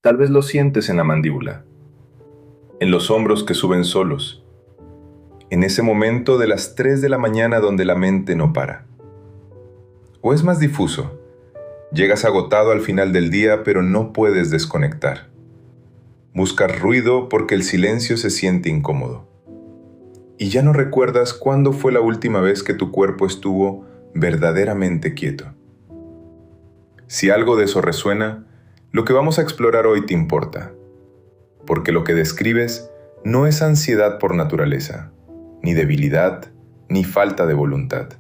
Tal vez lo sientes en la mandíbula, en los hombros que suben solos, en ese momento de las 3 de la mañana donde la mente no para. O es más difuso, llegas agotado al final del día pero no puedes desconectar. Buscas ruido porque el silencio se siente incómodo. Y ya no recuerdas cuándo fue la última vez que tu cuerpo estuvo verdaderamente quieto. Si algo de eso resuena, lo que vamos a explorar hoy te importa, porque lo que describes no es ansiedad por naturaleza, ni debilidad, ni falta de voluntad.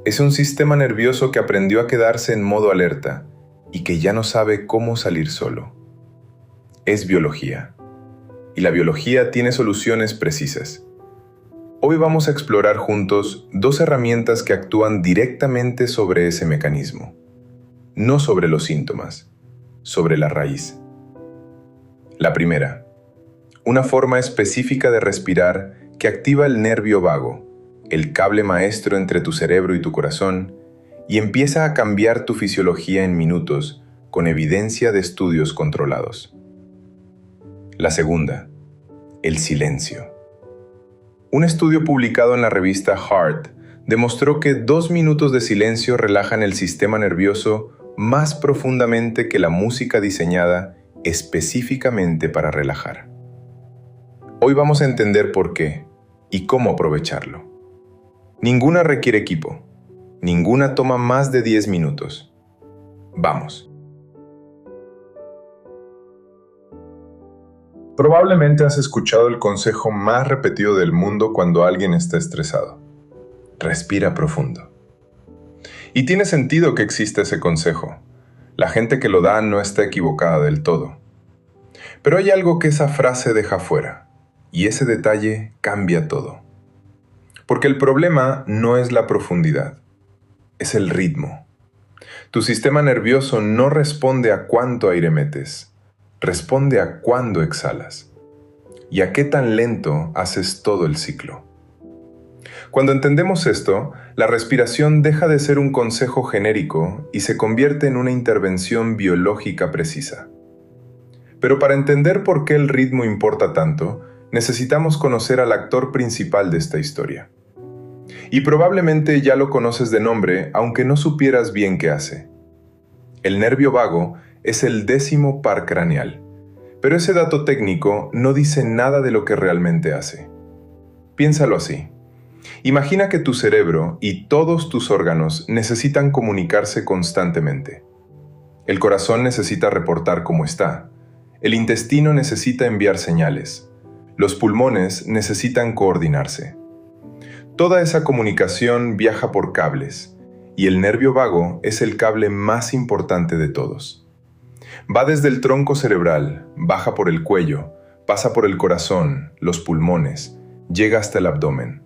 Es un sistema nervioso que aprendió a quedarse en modo alerta y que ya no sabe cómo salir solo. Es biología, y la biología tiene soluciones precisas. Hoy vamos a explorar juntos dos herramientas que actúan directamente sobre ese mecanismo, no sobre los síntomas, sobre la raíz. La primera, una forma específica de respirar que activa el nervio vago, el cable maestro entre tu cerebro y tu corazón, y empieza a cambiar tu fisiología en minutos con evidencia de estudios controlados. La segunda, el silencio. Un estudio publicado en la revista Heart demostró que 2 minutos de silencio relajan el sistema nervioso más profundamente que la música diseñada específicamente para relajar. Hoy vamos a entender por qué y cómo aprovecharlo. Ninguna requiere equipo. Ninguna toma más de 10 minutos. Vamos. Probablemente has escuchado el consejo más repetido del mundo cuando alguien está estresado. Respira profundo. Y tiene sentido que exista ese consejo. La gente que lo da no está equivocada del todo. Pero hay algo que esa frase deja fuera, y ese detalle cambia todo. Porque el problema no es la profundidad, es el ritmo. Tu sistema nervioso no responde a cuánto aire metes, responde a cuándo exhalas y a qué tan lento haces todo el ciclo. Cuando entendemos esto, la respiración deja de ser un consejo genérico y se convierte en una intervención biológica precisa. Pero para entender por qué el ritmo importa tanto, necesitamos conocer al actor principal de esta historia. Y probablemente ya lo conoces de nombre, aunque no supieras bien qué hace. El nervio vago es el 10º par craneal, pero ese dato técnico no dice nada de lo que realmente hace. Piénsalo así. Imagina que tu cerebro y todos tus órganos necesitan comunicarse constantemente. El corazón necesita reportar cómo está. El intestino necesita enviar señales. Los pulmones necesitan coordinarse. Toda esa comunicación viaja por cables, y el nervio vago es el cable más importante de todos. Va desde el tronco cerebral, baja por el cuello, pasa por el corazón, los pulmones, llega hasta el abdomen.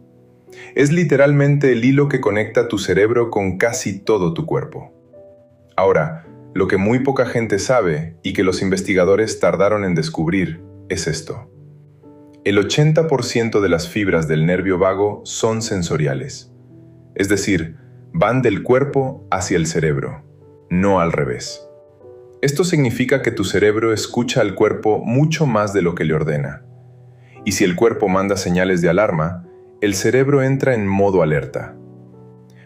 Es literalmente el hilo que conecta tu cerebro con casi todo tu cuerpo. Ahora, lo que muy poca gente sabe y que los investigadores tardaron en descubrir es esto. El 80% de las fibras del nervio vago son sensoriales. Es decir, van del cuerpo hacia el cerebro, no al revés. Esto significa que tu cerebro escucha al cuerpo mucho más de lo que le ordena. Y si el cuerpo manda señales de alarma, el cerebro entra en modo alerta.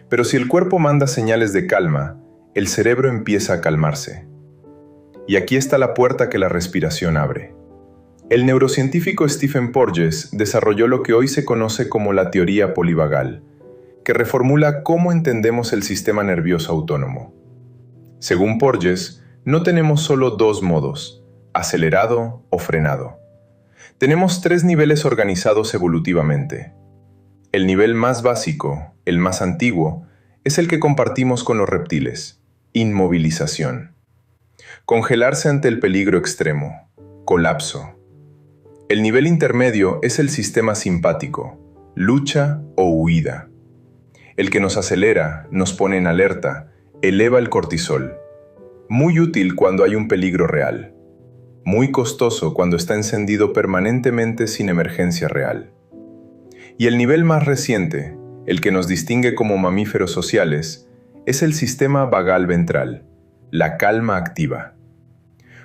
Pero si el cuerpo manda señales de calma, el cerebro empieza a calmarse. Y aquí está la puerta que la respiración abre. El neurocientífico Stephen Porges desarrolló lo que hoy se conoce como la teoría polivagal, que reformula cómo entendemos el sistema nervioso autónomo. Según Porges, no tenemos solo 2 modos, acelerado o frenado. Tenemos 3 niveles organizados evolutivamente. El nivel más básico, el más antiguo, es el que compartimos con los reptiles, inmovilización. Congelarse ante el peligro extremo, colapso. El nivel intermedio es el sistema simpático, lucha o huida. El que nos acelera, nos pone en alerta, eleva el cortisol. Muy útil cuando hay un peligro real. Muy costoso cuando está encendido permanentemente sin emergencia real. Y el nivel más reciente, el que nos distingue como mamíferos sociales, es el sistema vagal ventral, la calma activa.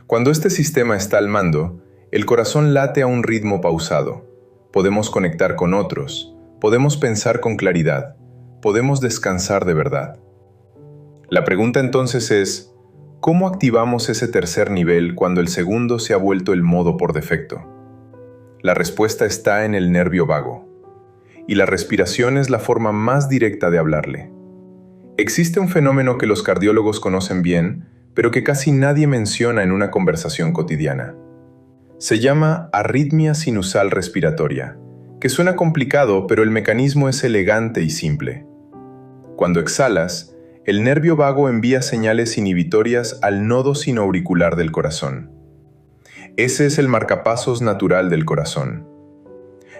Cuando este sistema está al mando, el corazón late a un ritmo pausado. Podemos conectar con otros, podemos pensar con claridad, podemos descansar de verdad. La pregunta entonces es, ¿cómo activamos ese tercer nivel cuando el segundo se ha vuelto el modo por defecto? La respuesta está en el nervio vago. Y la respiración es la forma más directa de hablarle. Existe un fenómeno que los cardiólogos conocen bien, pero que casi nadie menciona en una conversación cotidiana. Se llama arritmia sinusal respiratoria, que suena complicado, pero el mecanismo es elegante y simple. Cuando exhalas, el nervio vago envía señales inhibitorias al nodo sinoauricular del corazón. Ese es el marcapasos natural del corazón.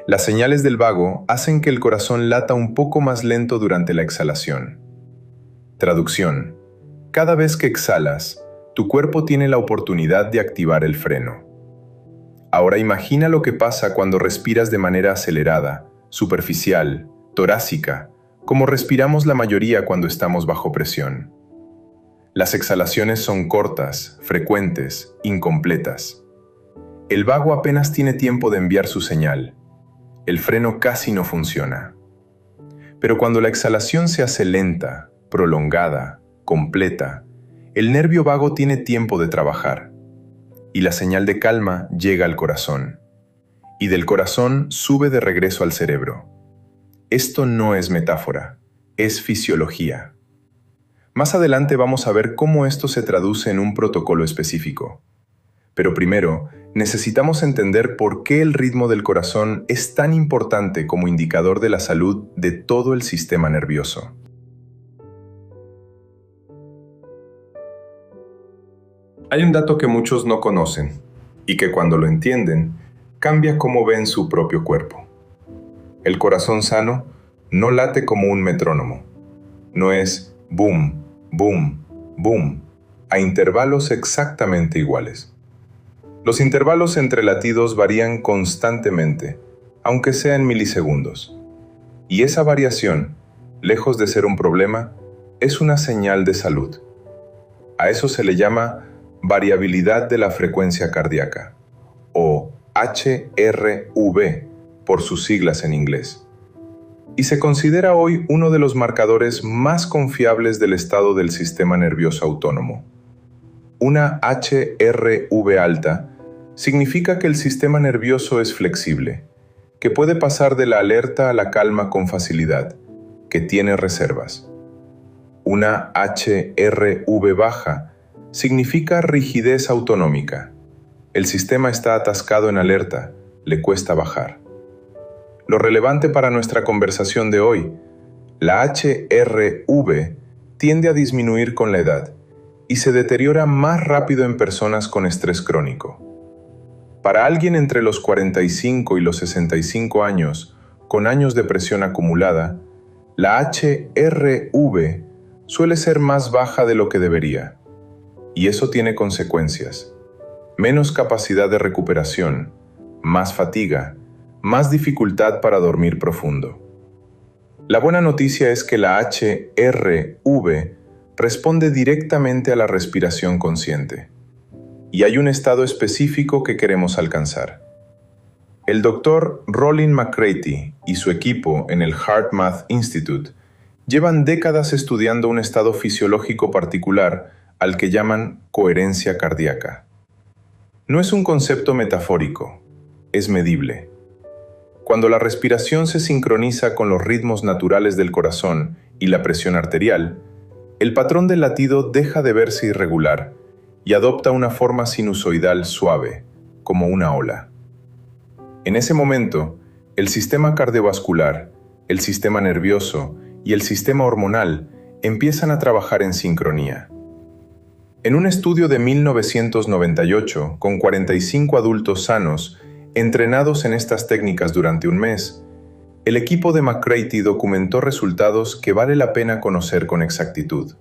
Las señales del vago hacen que el corazón lata un poco más lento durante la exhalación. Traducción: cada vez que exhalas, tu cuerpo tiene la oportunidad de activar el freno. Ahora imagina lo que pasa cuando respiras de manera acelerada, superficial, torácica, como respiramos la mayoría cuando estamos bajo presión. Las exhalaciones son cortas, frecuentes, incompletas. El vago apenas tiene tiempo de enviar su señal. El freno casi no funciona. Pero cuando la exhalación se hace lenta, prolongada, completa, el nervio vago tiene tiempo de trabajar. Y la señal de calma llega al corazón. Y del corazón sube de regreso al cerebro. Esto no es metáfora, es fisiología. Más adelante vamos a ver cómo esto se traduce en un protocolo específico. Pero primero, necesitamos entender por qué el ritmo del corazón es tan importante como indicador de la salud de todo el sistema nervioso. Hay un dato que muchos no conocen y que cuando lo entienden, cambia cómo ven su propio cuerpo. El corazón sano no late como un metrónomo. No es boom, boom, boom, a intervalos exactamente iguales. Los intervalos entre latidos varían constantemente, aunque sea en milisegundos. Y esa variación, lejos de ser un problema, es una señal de salud. A eso se le llama variabilidad de la frecuencia cardíaca, o HRV, por sus siglas en inglés. Y se considera hoy uno de los marcadores más confiables del estado del sistema nervioso autónomo. Una HRV alta significa que el sistema nervioso es flexible, que puede pasar de la alerta a la calma con facilidad, que tiene reservas. Una HRV baja significa rigidez autonómica. El sistema está atascado en alerta, le cuesta bajar. Lo relevante para nuestra conversación de hoy, la HRV tiende a disminuir con la edad y se deteriora más rápido en personas con estrés crónico. Para alguien entre los 45 y los 65 años, con años de presión acumulada, la HRV suele ser más baja de lo que debería. Y eso tiene consecuencias. Menos capacidad de recuperación, más fatiga, más dificultad para dormir profundo. La buena noticia es que la HRV responde directamente a la respiración consciente. Y hay un estado específico que queremos alcanzar. El Dr. Rollin McCraty y su equipo en el HeartMath Institute llevan décadas estudiando un estado fisiológico particular al que llaman coherencia cardíaca. No es un concepto metafórico, es medible. Cuando la respiración se sincroniza con los ritmos naturales del corazón y la presión arterial, el patrón del latido deja de verse irregular y adopta una forma sinusoidal suave, como una ola. En ese momento, el sistema cardiovascular, el sistema nervioso y el sistema hormonal empiezan a trabajar en sincronía. En un estudio de 1998, con 45 adultos sanos, entrenados en estas técnicas durante un mes, el equipo de McCraty documentó resultados que vale la pena conocer con exactitud.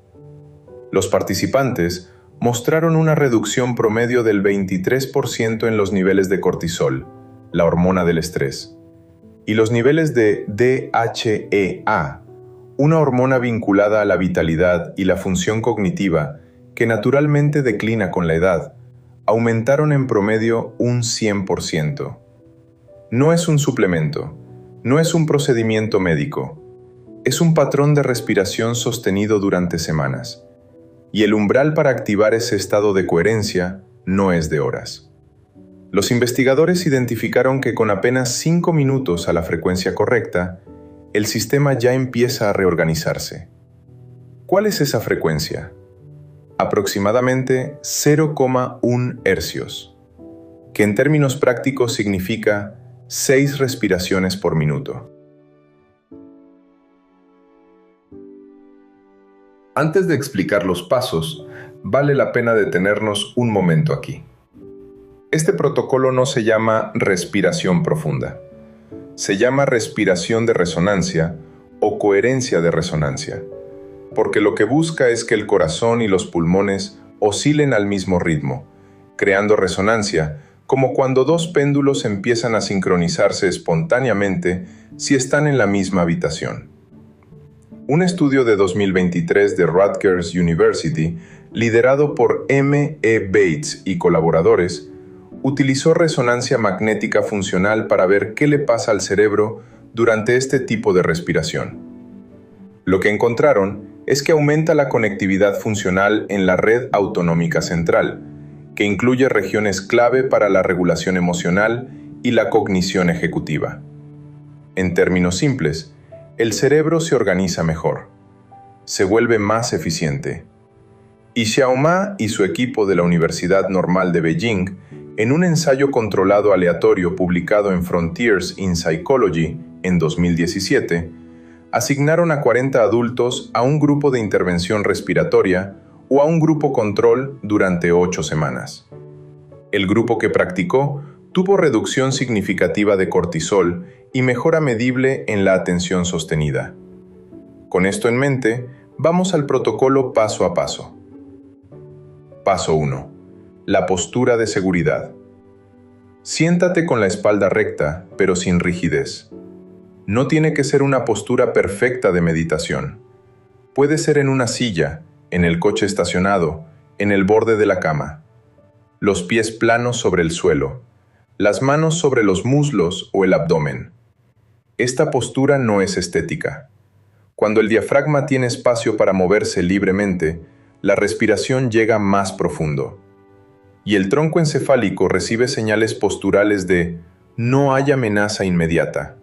Los participantes mostraron una reducción promedio del 23% en los niveles de cortisol, la hormona del estrés, y los niveles de DHEA, una hormona vinculada a la vitalidad y la función cognitiva que naturalmente declina con la edad, aumentaron en promedio un 100%. No es un suplemento, no es un procedimiento médico, es un patrón de respiración sostenido durante semanas. Y el umbral para activar ese estado de coherencia no es de horas. Los investigadores identificaron que con apenas 5 minutos a la frecuencia correcta, el sistema ya empieza a reorganizarse. ¿Cuál es esa frecuencia? Aproximadamente 0,1 hercios, que en términos prácticos significa 6 respiraciones por minuto. Antes de explicar los pasos, vale la pena detenernos un momento aquí. Este protocolo no se llama respiración profunda. Se llama respiración de resonancia o coherencia de resonancia, porque lo que busca es que el corazón y los pulmones oscilen al mismo ritmo, creando resonancia, como cuando dos péndulos empiezan a sincronizarse espontáneamente si están en la misma habitación. Un estudio de 2023 de Rutgers University, liderado por M. E. Bates y colaboradores, utilizó resonancia magnética funcional para ver qué le pasa al cerebro durante este tipo de respiración. Lo que encontraron es que aumenta la conectividad funcional en la red autonómica central, que incluye regiones clave para la regulación emocional y la cognición ejecutiva. En términos simples, el cerebro se organiza mejor, se vuelve más eficiente. Y Xiaoma y su equipo de la Universidad Normal de Beijing, en un ensayo controlado aleatorio publicado en Frontiers in Psychology en 2017, asignaron a 40 adultos a un grupo de intervención respiratoria o a un grupo control durante 8 semanas. El grupo que practicó tuvo reducción significativa de cortisol y mejora medible en la atención sostenida. Con esto en mente, vamos al protocolo paso a paso. Paso 1. La postura de seguridad. Siéntate con la espalda recta, pero sin rigidez. No tiene que ser una postura perfecta de meditación. Puede ser en una silla, en el coche estacionado, en el borde de la cama. Los pies planos sobre el suelo, las manos sobre los muslos o el abdomen. Esta postura no es estética. Cuando el diafragma tiene espacio para moverse libremente, la respiración llega más profundo. Y el tronco encefálico recibe señales posturales de no hay amenaza inmediata.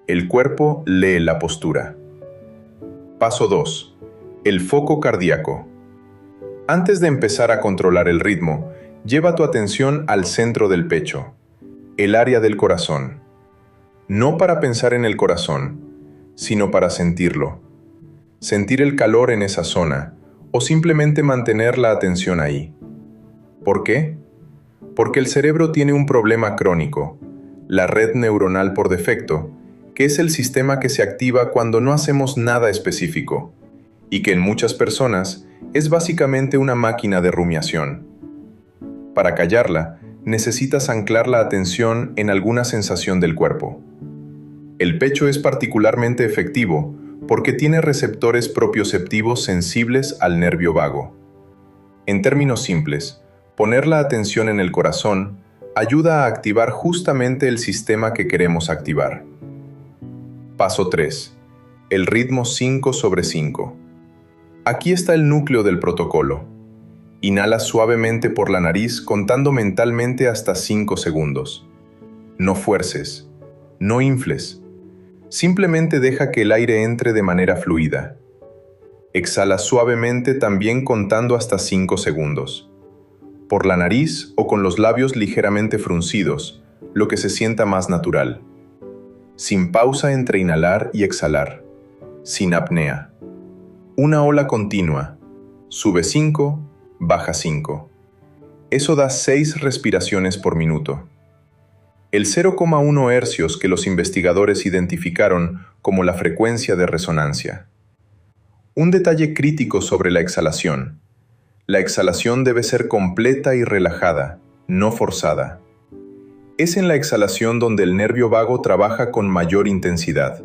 El cuerpo lee la postura. Paso 2. El foco cardíaco. Antes de empezar a controlar el ritmo, lleva tu atención al centro del pecho, el área del corazón. No para pensar en el corazón, sino para sentirlo. Sentir el calor en esa zona, o simplemente mantener la atención ahí. ¿Por qué? Porque el cerebro tiene un problema crónico, la red neuronal por defecto, que es el sistema que se activa cuando no hacemos nada específico, y que en muchas personas es básicamente una máquina de rumiación. Para callarla, necesitas anclar la atención en alguna sensación del cuerpo. El pecho es particularmente efectivo porque tiene receptores propioceptivos sensibles al nervio vago. En términos simples, poner la atención en el corazón ayuda a activar justamente el sistema que queremos activar. Paso 3. El ritmo 5/5. Aquí está el núcleo del protocolo. Inhala suavemente por la nariz contando mentalmente hasta 5 segundos. No fuerces, no infles. Simplemente deja que el aire entre de manera fluida. Exhala suavemente también contando hasta 5 segundos. Por la nariz o con los labios ligeramente fruncidos, lo que se sienta más natural. Sin pausa entre inhalar y exhalar. Sin apnea. Una ola continua. Sube 5, baja 5. Eso da 6 respiraciones por minuto. El 0,1 hercios que los investigadores identificaron como la frecuencia de resonancia. Un detalle crítico sobre la exhalación. La exhalación debe ser completa y relajada, no forzada. Es en la exhalación donde el nervio vago trabaja con mayor intensidad.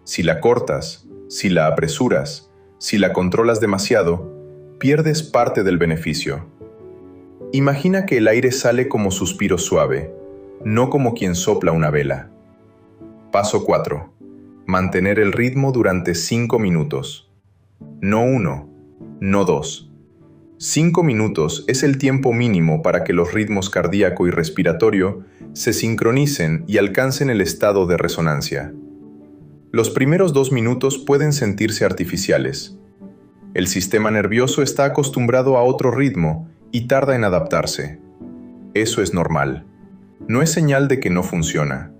Si la cortas, si la apresuras, si la controlas demasiado, pierdes parte del beneficio. Imagina que el aire sale como suspiro suave, no como quien sopla una vela. Paso 4. Mantener el ritmo durante 5 minutos. No 1, no 2. 5 minutos es el tiempo mínimo para que los ritmos cardíaco y respiratorio se sincronicen y alcancen el estado de resonancia. Los primeros 2 minutos pueden sentirse artificiales. El sistema nervioso está acostumbrado a otro ritmo y tarda en adaptarse. Eso es normal. No es señal de que no funciona.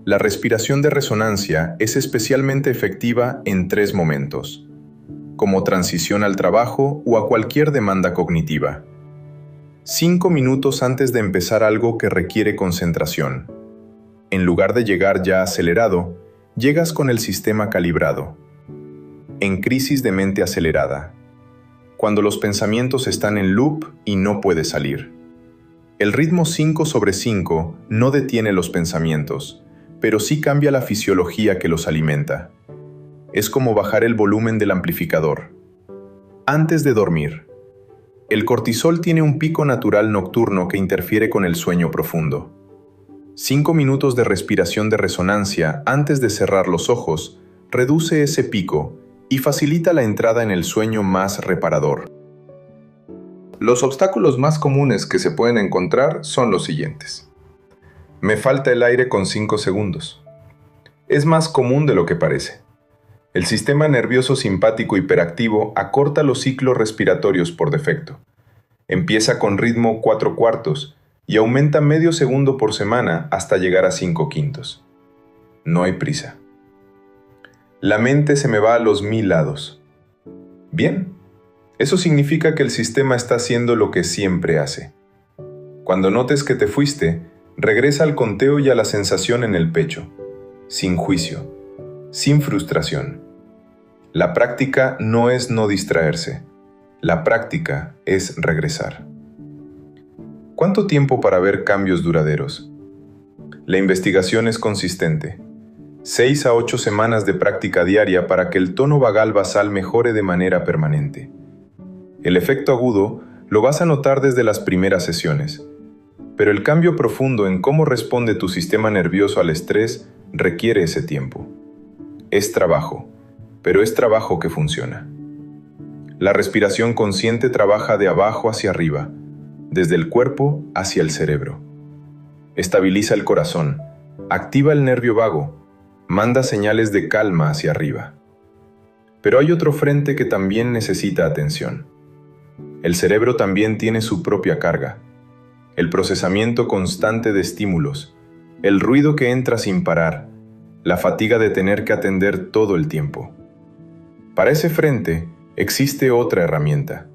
La respiración de resonancia es especialmente efectiva en 3 momentos, como transición al trabajo o a cualquier demanda cognitiva. 5 minutos antes de empezar algo que requiere concentración. En lugar de llegar ya acelerado, llegas con el sistema calibrado. En crisis de mente acelerada, cuando los pensamientos están en loop y no puede salir. El ritmo 5/5 no detiene los pensamientos, pero sí cambia la fisiología que los alimenta. Es como bajar el volumen del amplificador. Antes de dormir. El cortisol tiene un pico natural nocturno que interfiere con el sueño profundo. 5 minutos de respiración de resonancia antes de cerrar los ojos reduce ese pico y facilita la entrada en el sueño más reparador. Los obstáculos más comunes que se pueden encontrar son los siguientes. Me falta el aire con 5 segundos. Es más común de lo que parece. El sistema nervioso simpático hiperactivo acorta los ciclos respiratorios por defecto. Empieza con ritmo 4/4 y aumenta medio segundo por semana hasta llegar a 5/5. No hay prisa. La mente se me va a los 1000 lados. Bien, eso significa que el sistema está haciendo lo que siempre hace. Cuando notes que te fuiste, regresa al conteo y a la sensación en el pecho, sin juicio, sin frustración. La práctica no es no distraerse, la práctica es regresar. ¿Cuánto tiempo para ver cambios duraderos? La investigación es consistente. 6 a 8 semanas de práctica diaria para que el tono vagal basal mejore de manera permanente. El efecto agudo lo vas a notar desde las primeras sesiones, pero el cambio profundo en cómo responde tu sistema nervioso al estrés requiere ese tiempo. Es trabajo, pero es trabajo que funciona. La respiración consciente trabaja de abajo hacia arriba, desde el cuerpo hacia el cerebro. Estabiliza el corazón, activa el nervio vago, manda señales de calma hacia arriba. Pero hay otro frente que también necesita atención. El cerebro también tiene su propia carga. El procesamiento constante de estímulos, el ruido que entra sin parar, la fatiga de tener que atender todo el tiempo. Para ese frente existe otra herramienta,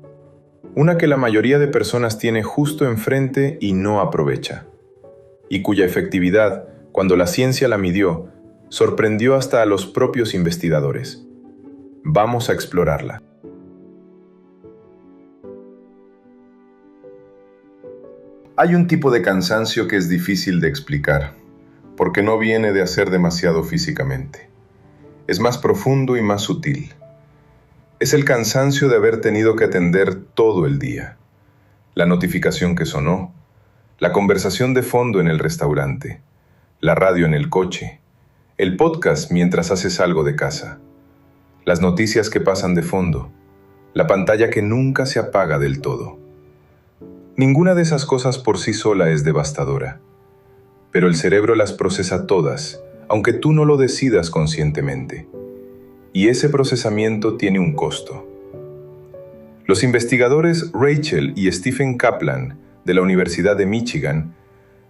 una que la mayoría de personas tiene justo enfrente y no aprovecha, y cuya efectividad, cuando la ciencia la midió, sorprendió hasta a los propios investigadores. Vamos a explorarla. Hay un tipo de cansancio que es difícil de explicar, porque no viene de hacer demasiado físicamente. Es más profundo y más sutil. Es el cansancio de haber tenido que atender todo el día. La notificación que sonó, la conversación de fondo en el restaurante, la radio en el coche, el podcast mientras haces algo de casa, las noticias que pasan de fondo, la pantalla que nunca se apaga del todo. Ninguna de esas cosas por sí sola es devastadora, pero el cerebro las procesa todas, aunque tú no lo decidas conscientemente. Y ese procesamiento tiene un costo. Los investigadores Rachel y Stephen Kaplan de la Universidad de Michigan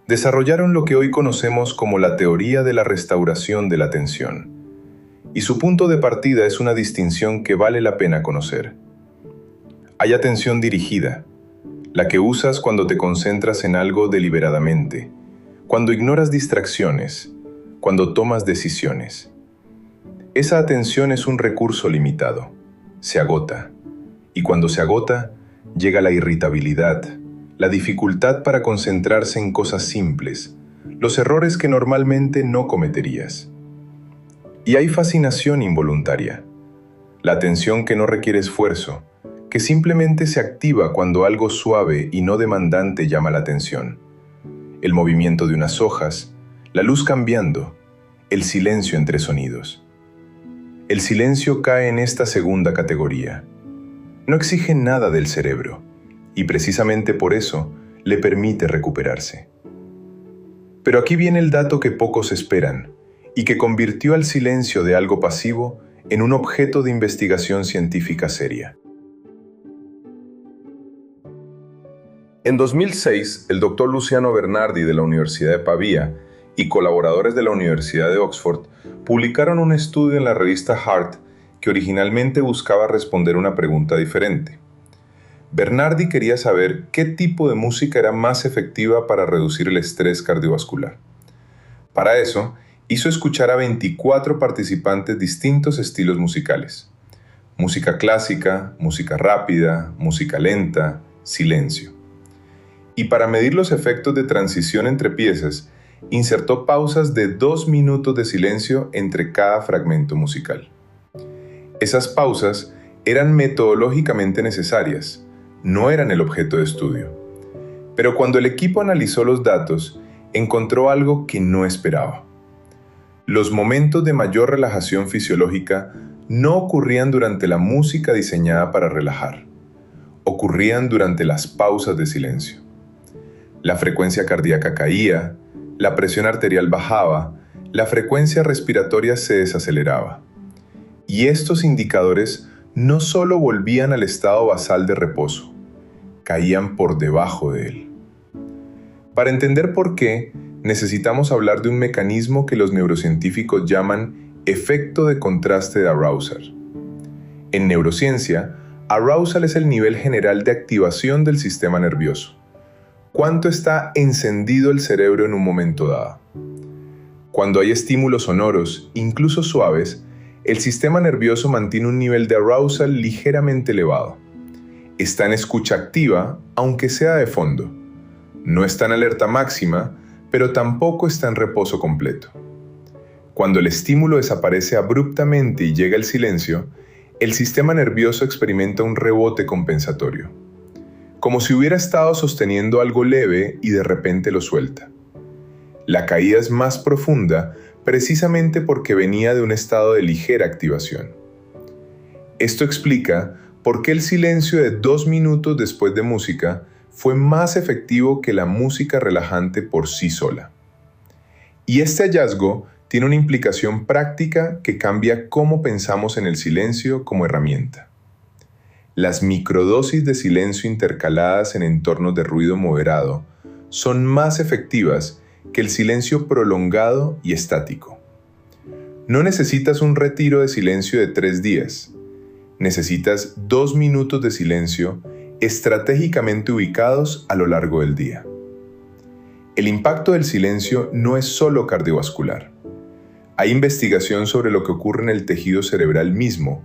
desarrollaron lo que hoy conocemos como la teoría de la restauración de la atención. Y su punto de partida es una distinción que vale la pena conocer. Hay atención dirigida, la que usas cuando te concentras en algo deliberadamente, cuando ignoras distracciones, cuando tomas decisiones. Esa atención es un recurso limitado, se agota, y cuando se agota, llega la irritabilidad, la dificultad para concentrarse en cosas simples, los errores que normalmente no cometerías. Y hay fascinación involuntaria, la atención que no requiere esfuerzo, que simplemente se activa cuando algo suave y no demandante llama la atención. El movimiento de unas hojas, la luz cambiando, el silencio entre sonidos. El silencio cae en esta segunda categoría. No exige nada del cerebro, y precisamente por eso le permite recuperarse. Pero aquí viene el dato que pocos esperan, y que convirtió al silencio de algo pasivo en un objeto de investigación científica seria. En 2006, el doctor Luciano Bernardi de la Universidad de Pavía y colaboradores de la Universidad de Oxford publicaron un estudio en la revista Heart que originalmente buscaba responder una pregunta diferente. Bernardi quería saber qué tipo de música era más efectiva para reducir el estrés cardiovascular. Para eso, hizo escuchar a 24 participantes distintos estilos musicales: música clásica, música rápida, música lenta, silencio. Y para medir los efectos de transición entre piezas, insertó pausas de 2 minutos de silencio entre cada fragmento musical. Esas pausas eran metodológicamente necesarias, no eran el objeto de estudio. Pero cuando el equipo analizó los datos, encontró algo que no esperaba. Los momentos de mayor relajación fisiológica no ocurrían durante la música diseñada para relajar, ocurrían durante las pausas de silencio. La frecuencia cardíaca caía, la presión arterial bajaba, la frecuencia respiratoria se desaceleraba. Y estos indicadores no solo volvían al estado basal de reposo, caían por debajo de él. Para entender por qué, necesitamos hablar de un mecanismo que los neurocientíficos llaman efecto de contraste de arousal. En neurociencia, arousal es el nivel general de activación del sistema nervioso. ¿Cuánto está encendido el cerebro en un momento dado? Cuando hay estímulos sonoros, incluso suaves, el sistema nervioso mantiene un nivel de arousal ligeramente elevado. Está en escucha activa, aunque sea de fondo. No está en alerta máxima, pero tampoco está en reposo completo. Cuando el estímulo desaparece abruptamente y llega el silencio, el sistema nervioso experimenta un rebote compensatorio, como si hubiera estado sosteniendo algo leve y de repente lo suelta. La caída es más profunda precisamente porque venía de un estado de ligera activación. Esto explica por qué el silencio de 2 minutos después de música fue más efectivo que la música relajante por sí sola. Y este hallazgo tiene una implicación práctica que cambia cómo pensamos en el silencio como herramienta. Las microdosis de silencio intercaladas en entornos de ruido moderado son más efectivas que el silencio prolongado y estático. No necesitas un retiro de silencio de 3 días. Necesitas 2 minutos de silencio estratégicamente ubicados a lo largo del día. El impacto del silencio no es solo cardiovascular. Hay investigación sobre lo que ocurre en el tejido cerebral mismo,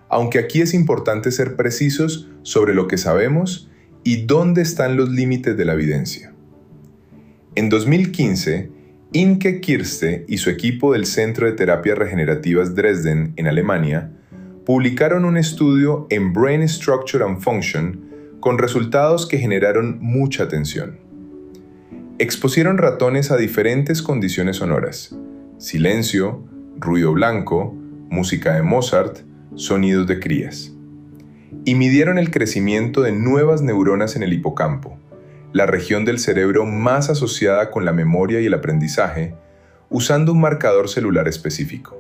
aunque aquí es importante ser precisos sobre lo que sabemos y dónde están los límites de la evidencia. En 2015, Imke Kirste y su equipo del Centro de Terapias Regenerativas Dresden, en Alemania, publicaron un estudio en Brain Structure and Function con resultados que generaron mucha atención. Expusieron ratones a diferentes condiciones sonoras: silencio, ruido blanco, música de Mozart, sonidos de crías. Y midieron el crecimiento de nuevas neuronas en el hipocampo, la región del cerebro más asociada con la memoria y el aprendizaje, usando un marcador celular específico.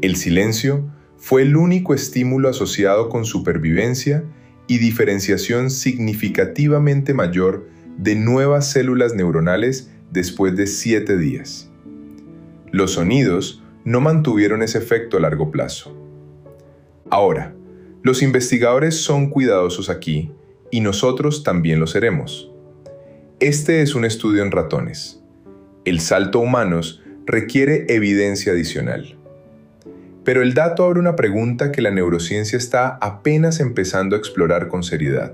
El silencio fue el único estímulo asociado con supervivencia y diferenciación significativamente mayor de nuevas células neuronales después de 7 días. Los sonidos no mantuvieron ese efecto a largo plazo. Ahora, los investigadores son cuidadosos aquí y nosotros también lo seremos. Este es un estudio en ratones. El salto a humanos requiere evidencia adicional. Pero el dato abre una pregunta que la neurociencia está apenas empezando a explorar con seriedad.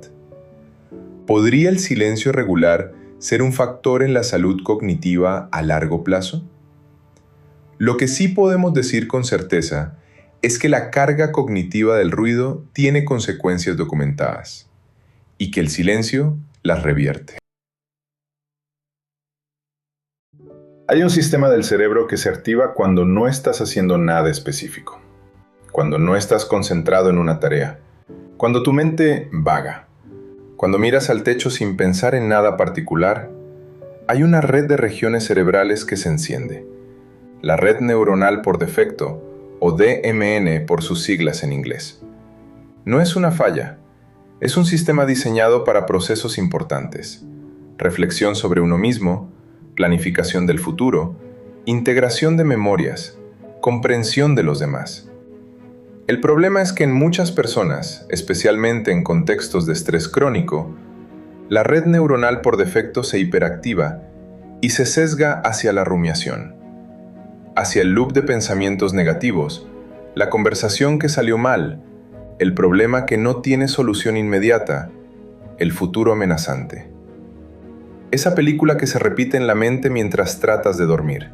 ¿Podría el silencio regular ser un factor en la salud cognitiva a largo plazo? Lo que sí podemos decir con certeza es que la carga cognitiva del ruido tiene consecuencias documentadas y que el silencio las revierte. Hay un sistema del cerebro que se activa cuando no estás haciendo nada específico, cuando no estás concentrado en una tarea, cuando tu mente vaga, cuando miras al techo sin pensar en nada particular. Hay una red de regiones cerebrales que se enciende, la red neuronal por defecto, o DMN por sus siglas en inglés. No es una falla, es un sistema diseñado para procesos importantes: reflexión sobre uno mismo, planificación del futuro, integración de memorias, comprensión de los demás. El problema es que en muchas personas, especialmente en contextos de estrés crónico, la red neuronal por defecto se hiperactiva y se sesga hacia la rumiación, hacia el loop de pensamientos negativos, la conversación que salió mal, el problema que no tiene solución inmediata, el futuro amenazante. Esa película que se repite en la mente mientras tratas de dormir.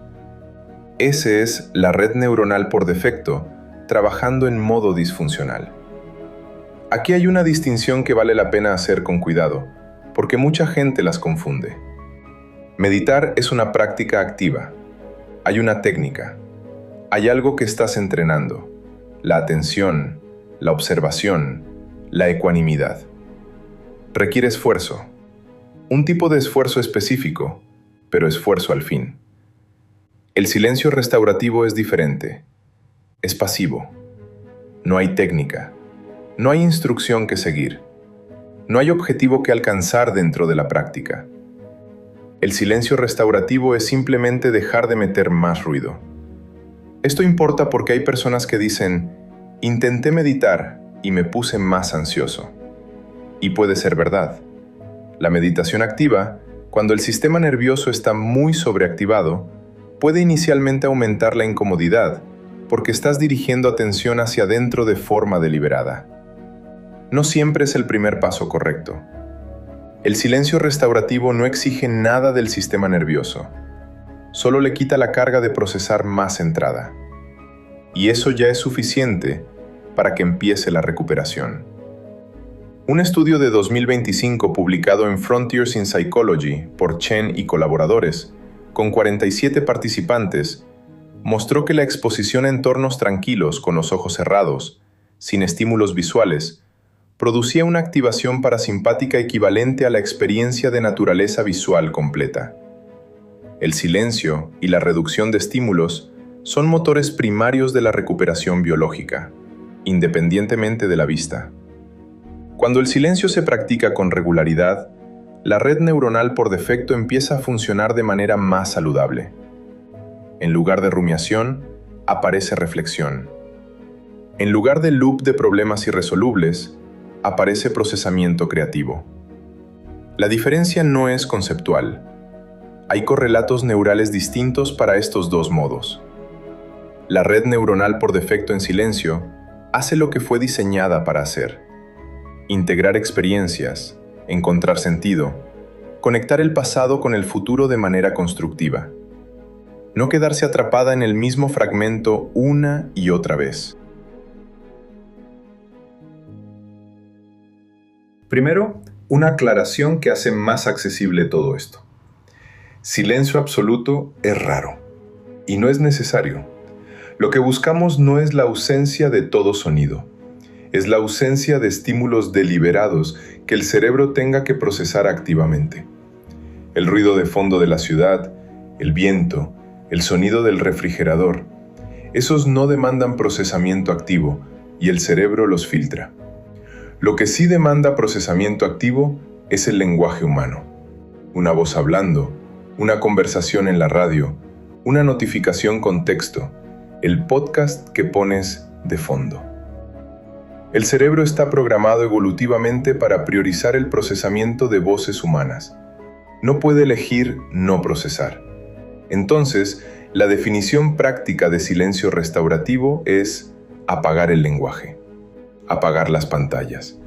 Ese es la red neuronal por defecto, trabajando en modo disfuncional. Aquí hay una distinción que vale la pena hacer con cuidado, porque mucha gente las confunde. Meditar es una práctica activa. Hay una técnica. Hay algo que estás entrenando: la atención, la observación, la ecuanimidad. Requiere esfuerzo. Un tipo de esfuerzo específico, pero esfuerzo al fin. El silencio restaurativo es diferente. Es pasivo. No hay técnica. No hay instrucción que seguir. No hay objetivo que alcanzar dentro de la práctica. El silencio restaurativo es simplemente dejar de meter más ruido. Esto importa porque hay personas que dicen: intenté meditar y me puse más ansioso. Y puede ser verdad. La meditación activa, cuando el sistema nervioso está muy sobreactivado, puede inicialmente aumentar la incomodidad porque estás dirigiendo atención hacia adentro de forma deliberada. No siempre es el primer paso correcto. El silencio restaurativo no exige nada del sistema nervioso, solo le quita la carga de procesar más centrada. Y eso ya es suficiente para que empiece la recuperación. Un estudio de 2025 publicado en Frontiers in Psychology por Chen y colaboradores, con 47 participantes, mostró que la exposición a entornos tranquilos con los ojos cerrados, sin estímulos visuales, producía una activación parasimpática equivalente a la experiencia de naturaleza visual completa. El silencio y la reducción de estímulos son motores primarios de la recuperación biológica, independientemente de la vista. Cuando el silencio se practica con regularidad, la red neuronal por defecto empieza a funcionar de manera más saludable. En lugar de rumiación, aparece reflexión. En lugar de loop de problemas irresolubles, aparece procesamiento creativo. La diferencia no es conceptual. Hay correlatos neurales distintos para estos dos modos. La red neuronal por defecto en silencio hace lo que fue diseñada para hacer: integrar experiencias, encontrar sentido, conectar el pasado con el futuro de manera constructiva. No quedarse atrapada en el mismo fragmento una y otra vez. Primero, una aclaración que hace más accesible todo esto. Silencio absoluto es raro y no es necesario. Lo que buscamos no es la ausencia de todo sonido. Es la ausencia de estímulos deliberados que el cerebro tenga que procesar activamente. El ruido de fondo de la ciudad, el viento, el sonido del refrigerador, esos no demandan procesamiento activo y el cerebro los filtra. Lo que sí demanda procesamiento activo es el lenguaje humano. Una voz hablando, una conversación en la radio, una notificación con texto, el podcast que pones de fondo. El cerebro está programado evolutivamente para priorizar el procesamiento de voces humanas. No puede elegir no procesar. Entonces, la definición práctica de silencio restaurativo es apagar el lenguaje, apagar las pantallas,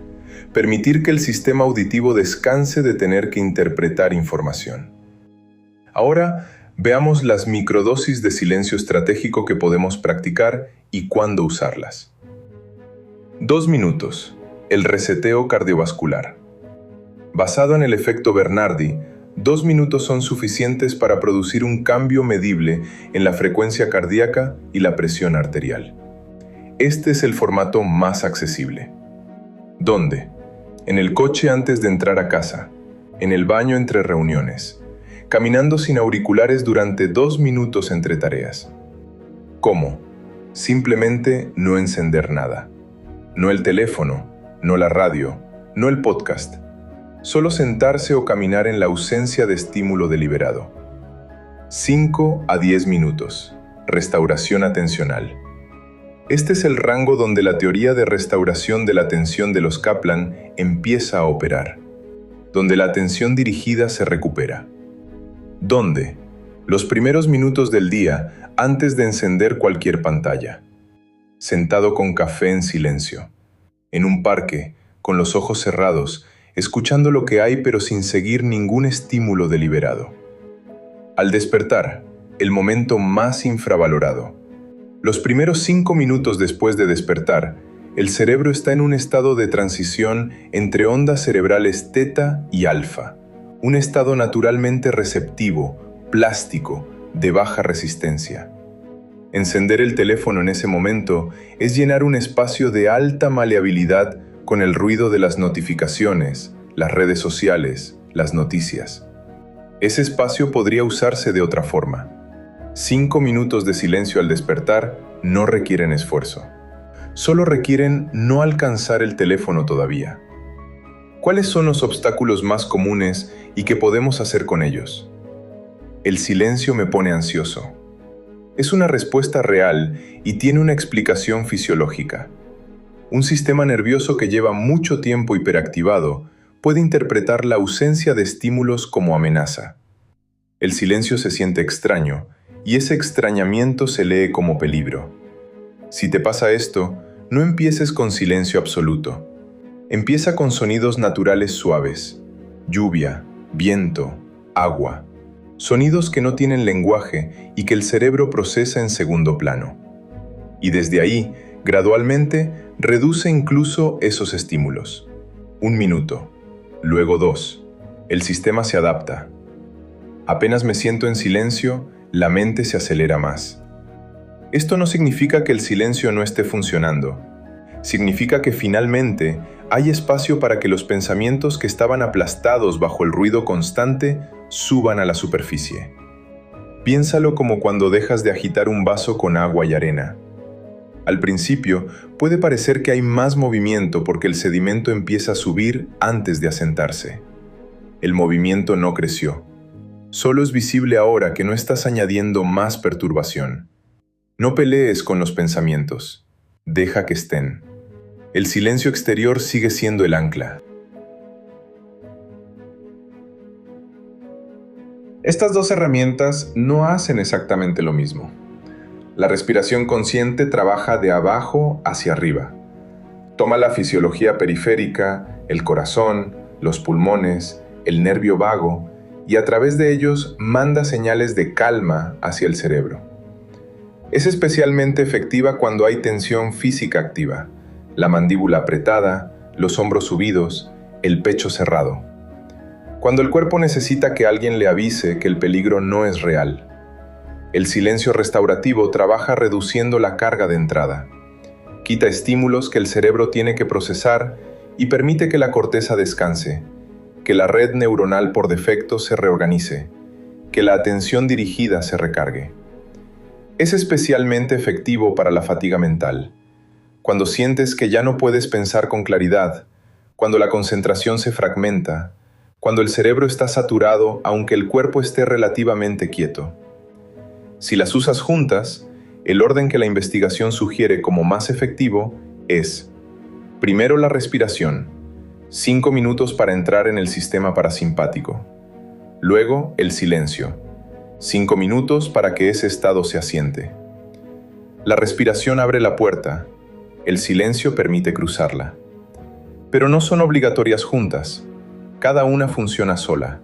permitir que el sistema auditivo descanse de tener que interpretar información. Ahora, veamos las microdosis de silencio estratégico que podemos practicar y cuándo usarlas. 2 minutos. El reseteo cardiovascular. Basado en el efecto Bernardi, 2 minutos son suficientes para producir un cambio medible en la frecuencia cardíaca y la presión arterial. Este es el formato más accesible. ¿Dónde? En el coche antes de entrar a casa, en el baño entre reuniones, caminando sin auriculares durante 2 minutos entre tareas. ¿Cómo? Simplemente no encender nada. No el teléfono, no la radio, no el podcast. Solo sentarse o caminar en la ausencia de estímulo deliberado. 5 a 10 minutos. Restauración atencional. Este es el rango donde la teoría de restauración de la atención de los Kaplan empieza a operar, donde la atención dirigida se recupera. ¿Dónde? Los primeros minutos del día antes de encender cualquier pantalla. Sentado con café en silencio, en un parque, con los ojos cerrados, escuchando lo que hay pero sin seguir ningún estímulo deliberado. Al despertar, el momento más infravalorado. Los primeros 5 minutos después de despertar, el cerebro está en un estado de transición entre ondas cerebrales teta y alfa, un estado naturalmente receptivo, plástico, de baja resistencia. Encender el teléfono en ese momento es llenar un espacio de alta maleabilidad con el ruido de las notificaciones, las redes sociales, las noticias. Ese espacio podría usarse de otra forma. 5 minutos de silencio al despertar no requieren esfuerzo. Solo requieren no alcanzar el teléfono todavía. ¿Cuáles son los obstáculos más comunes y qué podemos hacer con ellos? El silencio me pone ansioso. Es una respuesta real y tiene una explicación fisiológica. Un sistema nervioso que lleva mucho tiempo hiperactivado puede interpretar la ausencia de estímulos como amenaza. El silencio se siente extraño y ese extrañamiento se lee como peligro. Si te pasa esto, no empieces con silencio absoluto. Empieza con sonidos naturales suaves, lluvia, viento, agua, sonidos que no tienen lenguaje y que el cerebro procesa en segundo plano. Y desde ahí, gradualmente, reduce incluso esos estímulos. 1 minuto, luego 2. El sistema se adapta. Apenas me siento en silencio, la mente se acelera más. Esto no significa que el silencio no esté funcionando. Significa que finalmente hay espacio para que los pensamientos que estaban aplastados bajo el ruido constante suban a la superficie. Piénsalo como cuando dejas de agitar un vaso con agua y arena. Al principio, puede parecer que hay más movimiento porque el sedimento empieza a subir antes de asentarse. El movimiento no creció. Solo es visible ahora que no estás añadiendo más perturbación. No pelees con los pensamientos. Deja que estén. El silencio exterior sigue siendo el ancla. Estas 2 herramientas no hacen exactamente lo mismo. La respiración consciente trabaja de abajo hacia arriba. Toma la fisiología periférica, el corazón, los pulmones, el nervio vago, y a través de ellos manda señales de calma hacia el cerebro. Es especialmente efectiva cuando hay tensión física activa, la mandíbula apretada, los hombros subidos, el pecho cerrado. Cuando el cuerpo necesita que alguien le avise que el peligro no es real. El silencio restaurativo trabaja reduciendo la carga de entrada. Quita estímulos que el cerebro tiene que procesar y permite que la corteza descanse, que la red neuronal por defecto se reorganice, que la atención dirigida se recargue. Es especialmente efectivo para la fatiga mental. Cuando sientes que ya no puedes pensar con claridad, cuando la concentración se fragmenta, cuando el cerebro está saturado aunque el cuerpo esté relativamente quieto. Si las usas juntas, el orden que la investigación sugiere como más efectivo es: primero la respiración, 5 minutos para entrar en el sistema parasimpático. Luego el silencio, 5 minutos para que ese estado se asiente. La respiración abre la puerta, el silencio permite cruzarla. Pero no son obligatorias juntas, cada una funciona sola.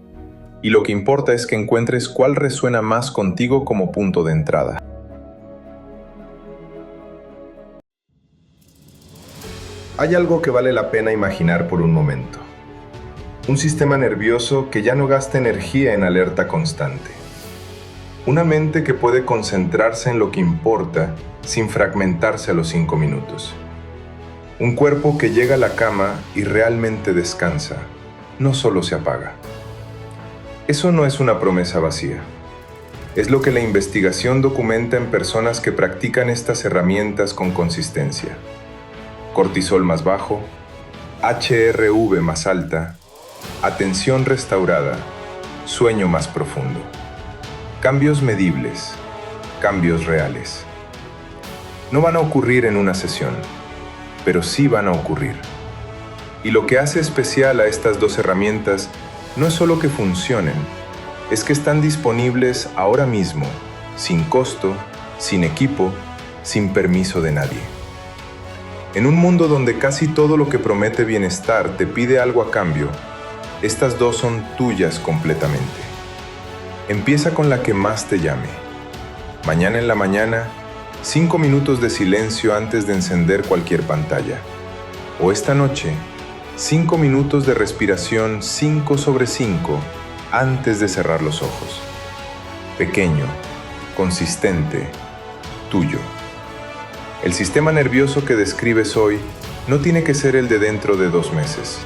Y lo que importa es que encuentres cuál resuena más contigo como punto de entrada. Hay algo que vale la pena imaginar por un momento. Un sistema nervioso que ya no gasta energía en alerta constante. Una mente que puede concentrarse en lo que importa sin fragmentarse a los 5 minutos. Un cuerpo que llega a la cama y realmente descansa, no solo se apaga. Eso no es una promesa vacía. Es lo que la investigación documenta en personas que practican estas herramientas con consistencia. Cortisol más bajo, HRV más alta, atención restaurada, sueño más profundo. Cambios medibles, cambios reales. No van a ocurrir en una sesión, pero sí van a ocurrir. Y lo que hace especial a estas dos herramientas no es solo que funcionen, es que están disponibles ahora mismo, sin costo, sin equipo, sin permiso de nadie. En un mundo donde casi todo lo que promete bienestar te pide algo a cambio, estas dos son tuyas completamente. Empieza con la que más te llame. Mañana en la mañana, 5 minutos de silencio antes de encender cualquier pantalla. O esta noche, 5 minutos de respiración 5 sobre 5 antes de cerrar los ojos. Pequeño, consistente, tuyo. El sistema nervioso que describes hoy no tiene que ser el de dentro de 2 meses.